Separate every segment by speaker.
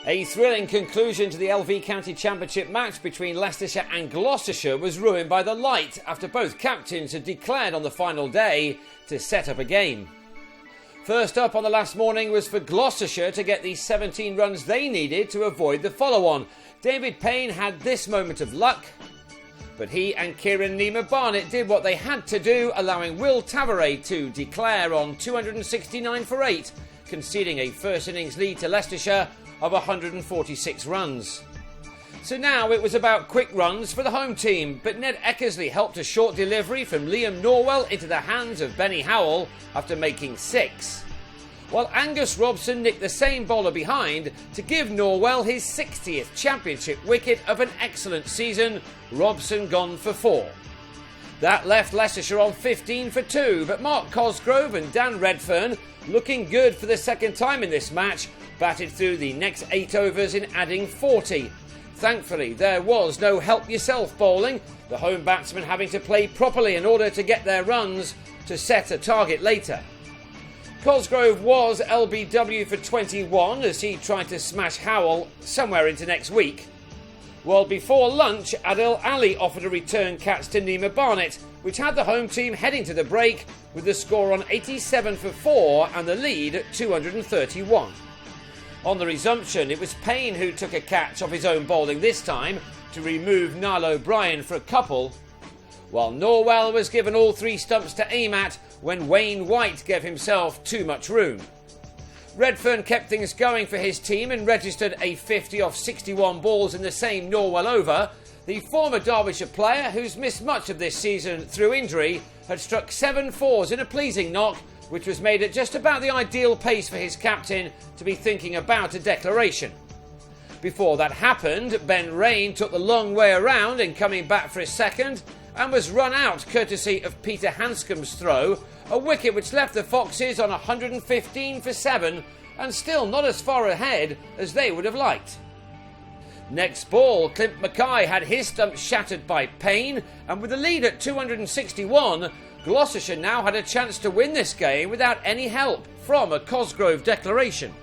Speaker 1: A thrilling conclusion to the LV County Championship match between Leicestershire and Gloucestershire was ruined by the light after both captains had declared on the final day to set up a game. First up on the last morning was for Gloucestershire to get the 17 runs they needed to avoid the follow-on. David Payne had this moment of luck, but he and Kieran Nima Barnett did what they had to do, allowing Will Tavares to declare on 269 for 8, conceding a first innings lead to Leicestershire of 146 runs. So now it was about quick runs for the home team, but Ned Eckersley helped a short delivery from Liam Norwell into the hands of Benny Howell after making 6. While Angus Robson nicked the same bowler behind to give Norwell his 60th championship wicket of an excellent season, Robson gone for 4. That left Leicestershire on 15 for 2, but Mark Cosgrove and Dan Redfern, looking good for the second time in this match, batted through the next 8 overs in adding 40. Thankfully, there was no help-yourself bowling, the home batsmen having to play properly in order to get their runs to set a target later. Cosgrove was LBW for 21 as he tried to smash Howell somewhere into next week. Well, before lunch, Adil Ali offered a return catch to Nima Barnett, which had the home team heading to the break with the score on 87 for 4 and the lead at 231. On the resumption, it was Payne who took a catch off his own bowling this time to remove Niall O'Brien for a couple, while Norwell was given all 3 stumps to aim at when Wayne White gave himself too much room. Redfern kept things going for his team and registered a 50 off 61 balls in the same Norwell over. The former Derbyshire player, who's missed much of this season through injury, had struck 7 fours in a pleasing knock, which was made at just about the ideal pace for his captain to be thinking about a declaration. Before that happened, Ben Rain took the long way around in coming back for his second and was run out courtesy of Peter Hanscom's throw, a wicket which left the Foxes on 115 for 7 and still not as far ahead as they would have liked. Next ball, Clint Mackay had his stump shattered by Payne, and with the lead at 261, Gloucestershire now had a chance to win this game without any help from a Cosgrove declaration.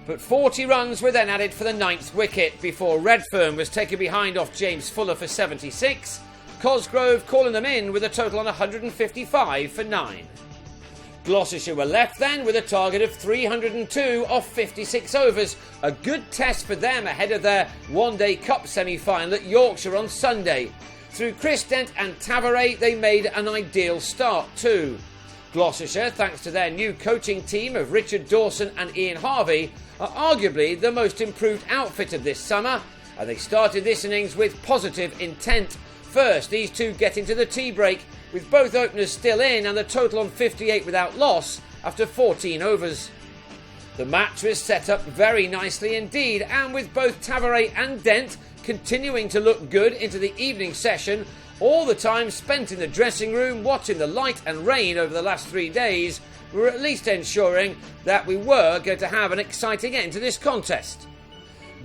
Speaker 1: But 40 runs were then added for the 9th wicket before Redfern was taken behind off James Fuller for 76, Cosgrove calling them in with a total on 155 for 9. Gloucestershire were left then with a target of 302 off 56 overs, a good test for them ahead of their one-day cup semi-final at Yorkshire on Sunday. Through Chris Dent and Tavares, they made an ideal start too. Gloucestershire, thanks to their new coaching team of Richard Dawson and Ian Harvey, are arguably the most improved outfit of this summer, and they started this innings with positive intent. First, these two get into the tea break, with both openers still in and the total on 58 without loss after 14 overs. The match was set up very nicely indeed, and with both Tavares and Dent continuing to look good into the evening session, all the time spent in the dressing room watching the light and rain over the last 3 days, we were at least ensuring that we were going to have an exciting end to this contest.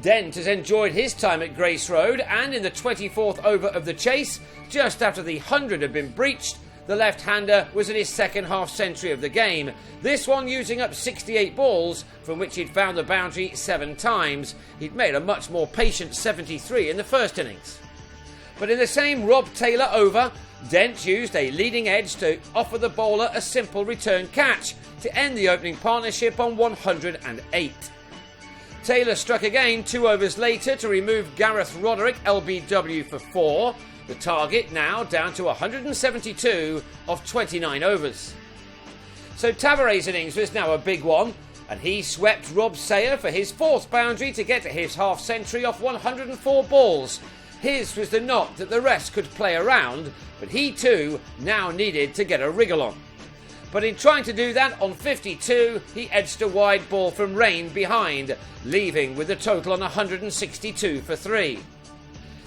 Speaker 1: Dent has enjoyed his time at Grace Road, and in the 24th over of the chase, just after the 100 had been breached, the left-hander was in his second half-century of the game, this one using up 68 balls, from which he'd found the boundary 7 times. He'd made a much more patient 73 in the first innings. But in the same Rob Taylor over, Dent used a leading edge to offer the bowler a simple return catch to end the opening partnership on 108. Taylor struck again 2 overs later to remove Gareth Roderick LBW for 4, the target now down to 172 of 29 overs. So Tavares' innings was now a big one, and he swept Rob Sayer for his 4th boundary to get to his half-century off 104 balls. His was the knock that the rest could play around, but he too now needed to get a wriggle on. But in trying to do that on 52, he edged a wide ball from Rain behind, leaving with a total on 162 for 3.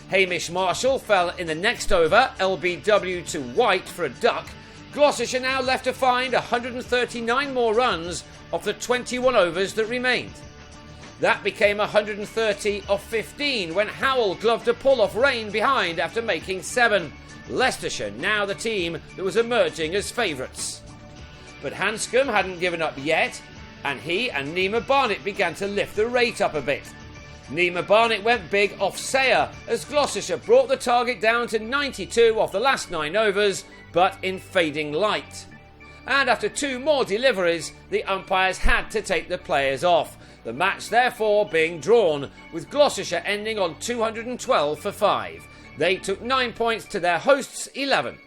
Speaker 1: Hamish Marshall fell in the next over, LBW to White for a duck. Gloucestershire now left to find 139 more runs off the 21 overs that remained. That became 130 off 15 when Howell gloved a pull off Rain behind after making 7. Leicestershire now the team that was emerging as favourites. But Hanscom hadn't given up yet, and he and Nima Barnett began to lift the rate up a bit. Nima Barnett went big off Sayer as Gloucestershire brought the target down to 92 off the last 9 overs, but in fading light. And after 2 more deliveries, the umpires had to take the players off, the match therefore being drawn, with Gloucestershire ending on 212 for 5. They took 9 points to their hosts' 11.